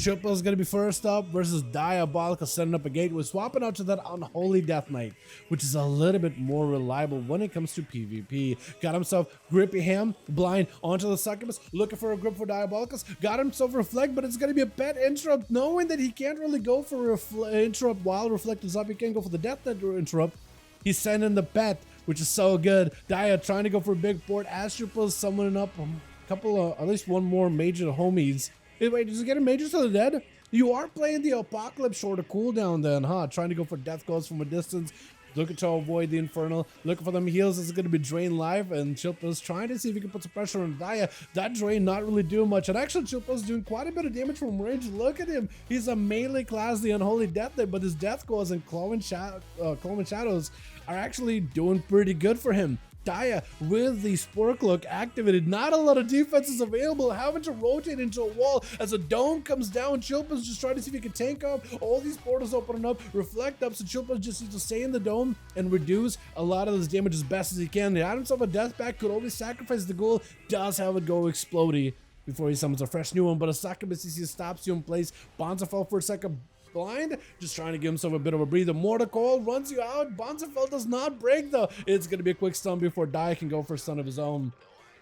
Triple is going to be first up versus Diabolical setting up a gate. We're swapping out to that Unholy Death Knight, which is a little bit more reliable when it comes to PvP. Got himself Grippy Ham, blind onto the Succubus, looking for a grip for Diabolicus. Got himself Reflect, but it's going to be a pet interrupt, knowing that he can't really go for interrupt while Reflect is up. He can't go for the Death Knight interrupt. He's sending the pet, which is so good. Dia trying to go for a big board. Triple is summoning up a couple of, at least one more major homies. Hey, wait, does he get a major to the dead? You are playing the Apocalypse shorter cooldown then, huh? Trying to go for death goals from a distance. Looking to avoid the Infernal. Looking for them heals. This is going to be Drain life. And Chilpa's trying to see if he can put some pressure on Dia. That Drain not really doing much. And actually, Chilpa's doing quite a bit of damage from range. Look at him. He's a melee class, the Unholy Death Knight. But his death goals and Clawing Shadows are actually doing pretty good for him. Dia with the Spork Cloak activated, not a lot of defenses available, having to rotate into a wall as a dome comes down. Chilpa's just trying to see if he can tank up. All these portals opening up, reflect up, so Chilpa just needs to stay in the dome and reduce a lot of this damage as best as he can. He had himself a death pack, could always sacrifice the ghoul, does have it go explodey before he summons a fresh new one, but a Succubus CC stops you in place. Bonza fell for a second. Blind, just trying to give himself a bit of a breather. Mortal Coil runs you out. Bonzafell does not break though. It's going to be a quick stun before Dia can go for a stun of his own.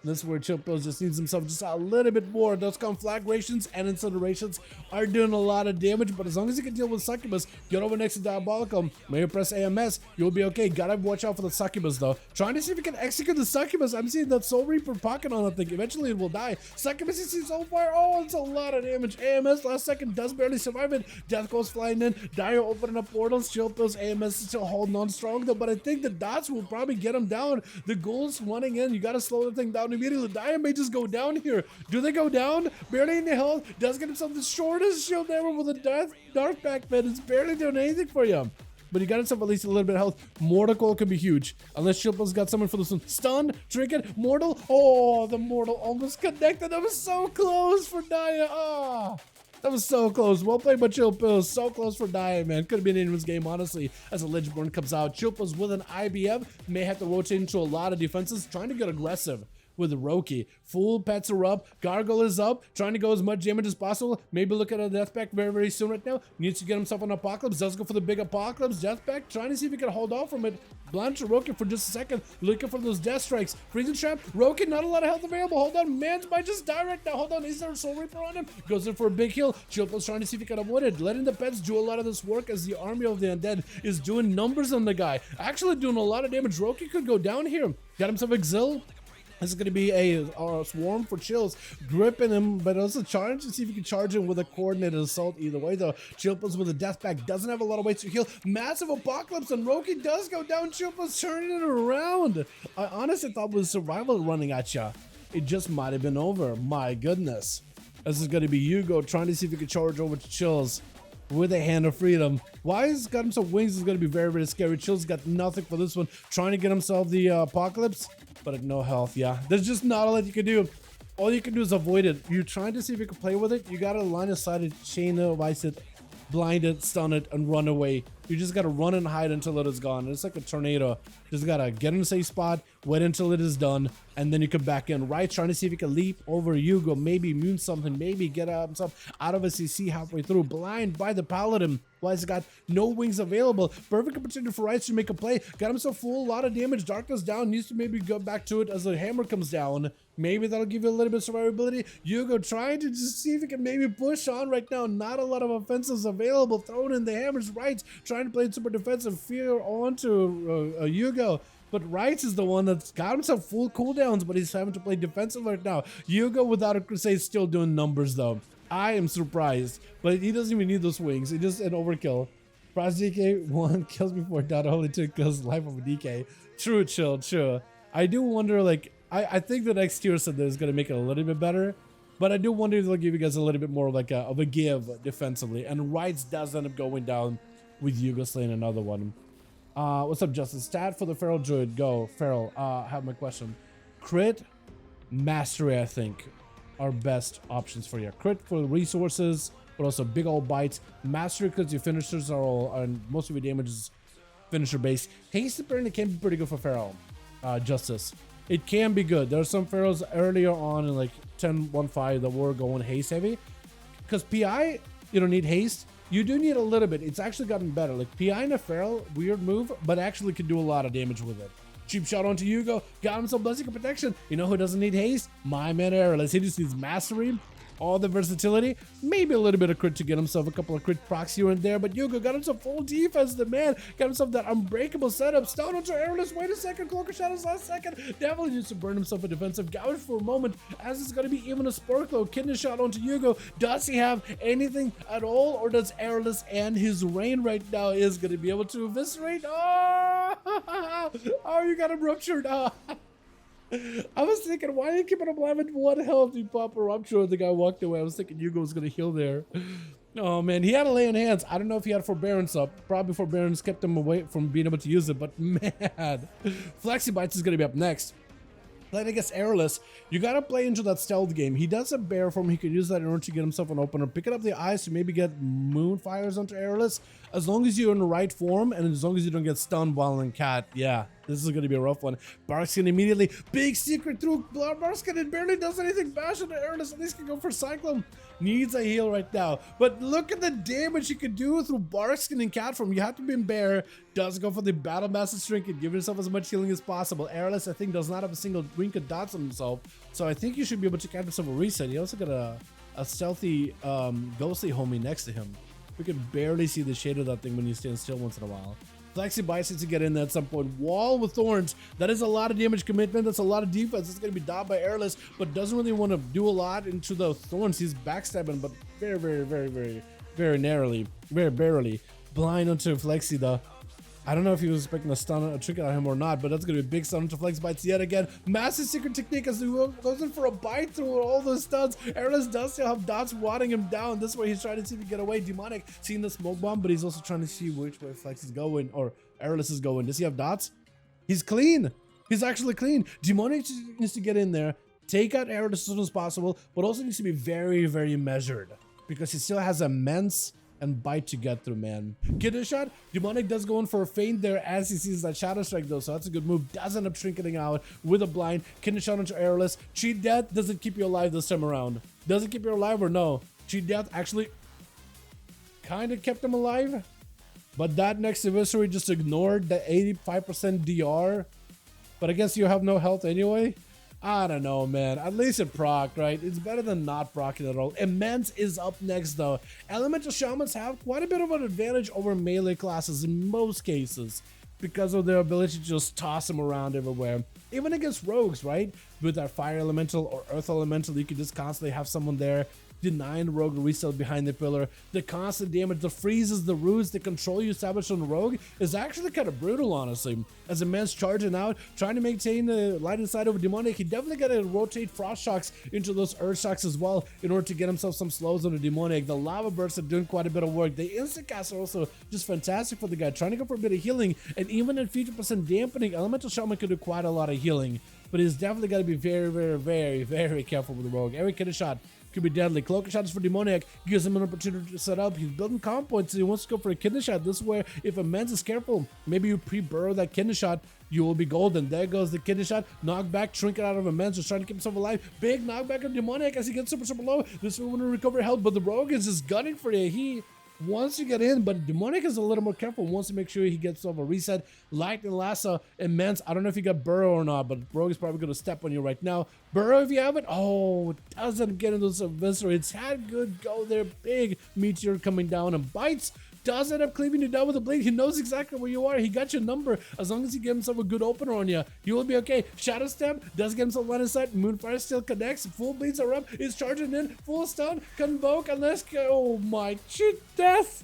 This is where Chilpa just needs himself just a little bit more. Those conflagrations and incinerations are doing a lot of damage, but as long as you can deal with Succubus, get over next to Diabolical, maybe press AMS, you'll be okay. Gotta watch out for the Succubus though. Trying to see if he can execute the Succubus. I'm seeing that Soul Reaper pocket on that thing. Eventually it will die. Succubus you see so far. Oh, it's a lot of damage. AMS last second does barely survive it. Death goes flying in. Dia opening up portals. Chilpa's AMS is still holding on strong though, but I think the dots will probably get him down. The ghouls running in. You gotta slow the thing down immediately. Dia may just go down here. Do they go down? Barely in the health. Does get himself the shortest shield ever with a dark backbend. It's barely doing anything for you. But he got himself at least a little bit of health. Mortal Coil could be huge. Unless Chilpa's got someone for this one. Stun, Trinket, Mortal. Oh, the Mortal almost connected. That was so close for Dia. Ah. That was so close. Well played by Chilpa. So close for Dia, man. Could have been anyone's game, honestly, as a Legendborn comes out. Chilpa's with an IBF. May have to rotate into a lot of defenses. Trying to get aggressive with Roki. Full pets are up. Gargoyle is up. Trying to go as much damage as possible. Maybe look at a death pack very, very soon right now. Needs to get himself an Apocalypse. Does go for the big Apocalypse. Death pack. Trying to see if he can hold off from it. Blanche Roki for just a second. Looking for those death strikes. Freezing trap. Roki, not a lot of health available. Hold on. Mans might just die right now. Hold on. Is there a Soul Reaper on him? Goes in for a big heal. Chilpa's trying to see if he can avoid it. Letting the pets do a lot of this work as the army of the undead is doing numbers on the guy. Actually doing a lot of damage. Roki could go down here. Got himself Exil. This is going to be a swarm for Chills, gripping him, but also charge to see if you can charge him with a coordinated assault either way, though. Chilpa's with a death pack, doesn't have a lot of ways to heal. Massive Apocalypse, and Roki does go down. Chilpa's turning it around. I honestly thought with survival running at ya, it just might have been over. My goodness. This is going to be Hugo trying to see if he can charge over to Chills with a Hand of Freedom. Wise got himself wings is going to be very, very scary. Chills got nothing for this one. Trying to get himself the Apocalypse, but at no health. Yeah, there's just not a lot you can do. All you can do is avoid it. You're trying to see if you can play with it. You got to line of sight it, chain it, vice it, blind it, stun it, and run away. You just got to run and hide until it is gone. It's like a tornado. Just got to get in a safe spot, wait until it is done, and then you come back in. Right, trying to see if you can leap over Hugo, maybe immune something, maybe get himself out of a CC halfway through. Blind by the Paladin. Wise got no wings available. Perfect opportunity for Rice to make a play. Got himself full, a lot of damage. Darkness down. Needs to maybe go back to it as the hammer comes down. Maybe that'll give you a little bit of survivability. Hugo trying to just see if he can maybe push on right now. Not a lot of offenses available. Throwing in the hammers. Right, trying to play it super defensive. Fear onto Hugo. But Rice is the one that's got himself full cooldowns, but he's having to play defensive right now. Hugo without a Crusade still doing numbers though. I am surprised, but he doesn't even need those wings. He just an overkill. Frost DK 1 kills before dot only 2 kills life of a DK. True, chill, true. I do wonder, like, I think the next tier set is gonna make it a little bit better, but I do wonder if they'll give you guys a little bit more like of a give defensively. And Rights does end up going down with Hugo slaying another one. What's up, Justin? Stat for the Feral Druid. Go, Feral. Have my question. Crit, Mastery, I think, are best options for you. Crit for resources, but also big old bites. Mastery because your finishers are all, and most of your damage is finisher based. Haste apparently can be pretty good for Feral. Justice. It can be good. There are some Ferals earlier on in like 10.1.5 that were going haste heavy. because PI, you don't need haste. You do need a little bit. It's actually gotten better. Like PI in a feral, weird move, but actually can do a lot of damage with it. Cheap shot onto Hugo, got him some Blessing of Protection. You know who doesn't need haste? My man Airless. He just needs Mastery, all the versatility, maybe a little bit of crit to get himself a couple of crit procs here and there, but Hugo got himself full defense, the man, got himself that unbreakable setup, stun onto Airless, wait a second, Cloak of Shadows last second, definitely needs to burn himself a defensive gouge for a moment, as it's going to be even a Sparklow, kidney shot onto Hugo. Does he have anything at all, or does Airless and his rain right now is going to be able to eviscerate? Oh, oh, you got him ruptured. Oh. I was thinking, why are you keeping him alive with 1 health? You pop a rupture and the guy walked away. I was thinking Hugo was going to heal there. Oh, man. He had a lay on hands. I don't know if he had forbearance up. Probably forbearance kept him away from being able to use it. But, man. Flexi Bites is going to be up next. Playing against Airless, you gotta play into that stealth game. He does a bear form, he could use that in order to get himself an opener, picking up the eyes to maybe get Moonfires onto Airless. As long as you're in the right form, and as long as you don't get stunned while in cat, yeah, this is gonna be a rough one. Barkskin immediately, big secret through Barkskin, and barely does anything, bash into Airless, at least can go for Cyclone. Needs a heal right now, but look at the damage you can do through Barkskin and cat form. You have to be in bear, does go for the Battle Master's Trinket, give yourself as much healing as possible. Airless, I think, does not have a single wink of dots on himself, so I think you should be able to catch yourself a reset. He also got a stealthy ghostly homie next to him. We can barely see the shade of that thing when you stand still once in a while. Flexi Bites to get in there at some point. Wall with Thorns. That is a lot of damage commitment. That's a lot of defense. It's going to be dodged by Airless, but doesn't really want to do a lot into the Thorns. He's backstabbing, but very narrowly. Very barely. Blind onto Flexi, though. I don't know if he was expecting a stun, a trick on him or not, but that's going to be a big stun into Flex Bites yet again. Massive secret technique as he goes in for a bite through all those stuns. Airless does still have dots wadding him down. This way he's trying to see if he can get away. Demonic seeing the smoke bomb, but he's also trying to see which way Flex is going, or Airless is going. Does he have dots? He's clean. He's actually clean. Demonic needs to get in there, take out Airless as soon as possible, but also needs to be very measured, because he still has immense and bite to get through, man. Kidney shot. Demonic does go in for a feint there as he sees that Shadow Strike, though, so that's a good move. Does end up shrinking out with a blind. Kidney shot onto Airless. Cheat Death doesn't keep you alive this time around. Does it keep you alive or no? Cheat Death actually kind of kept him alive, but that next anniversary just ignored the 85% DR. But I guess you have no health anyway. I don't know, man. At least it procced, right? It's better than not proccing at all. Immense is up next, though. Elemental Shamans have quite a bit of an advantage over melee classes in most cases because of their ability to just toss them around everywhere. Even against rogues, right? With that Fire Elemental or Earth Elemental, you can just constantly have someone there denying the rogue a reset behind the pillar. The constant damage, the freezes, the roots, the control you establish on the rogue is actually kind of brutal, honestly. As a man's charging out, trying to maintain the light inside over Demonic, he definitely got to rotate Frost Shocks into those Earth Shocks as well in order to get himself some slows on the Demonic. The Lava Bursts are doing quite a bit of work. The Instant Casts are also just fantastic for the guy, trying to go for a bit of healing, and even at 50% dampening, Elemental Shaman could do quite a lot of healing. But he's definitely got to be very careful with the rogue. Every kidney shot could be deadly. Cloak of Shadows for Demoniac gives him an opportunity to set up. He's building comp points, so he wants to go for a kidney shot. This is where, if Immense is careful, maybe you pre-burrow that kidney shot, you will be golden. There goes the kidney shot. Knockback, trinket out of Immense, just trying to keep himself alive. Big knockback of Demoniac as he gets super low. This will want to recover health, but the rogue is just gunning for it. He wants to get in, but Demonic is a little more careful, wants to make sure he gets over a reset. Light and Lasso, Immense. I don't know if you got Burrow or not, but Rogue is probably going to step on you right now. Burrow, if you have it. Oh, doesn't get into this Eviscerate. It's had good go there. Big meteor coming down and bites. Does end up cleaving you down with a blade. He knows exactly where you are. He got your number. As long as he gets himself a good opener on you, he will be okay. Shadow Step does get himself line of sight. Moonfire still connects. Full bleeds are up. He's charging in. Full stun. Convoke. And let's go. Oh my. Cheat Death.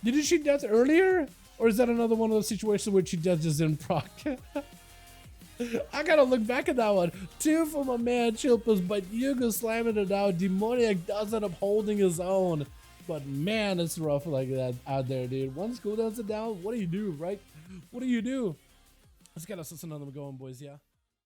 Did you cheat Death earlier? Or is that another one of those situations where cheat Death just didn't proc? I gotta look back at that one. 2 for my man Chilpus, but Hugo slamming it out. Demoniac does end up holding his own. But man, it's rough like that out there, dude. Once cooldowns are down, what do you do, right? What do you do? Let's get us another going, boys, yeah?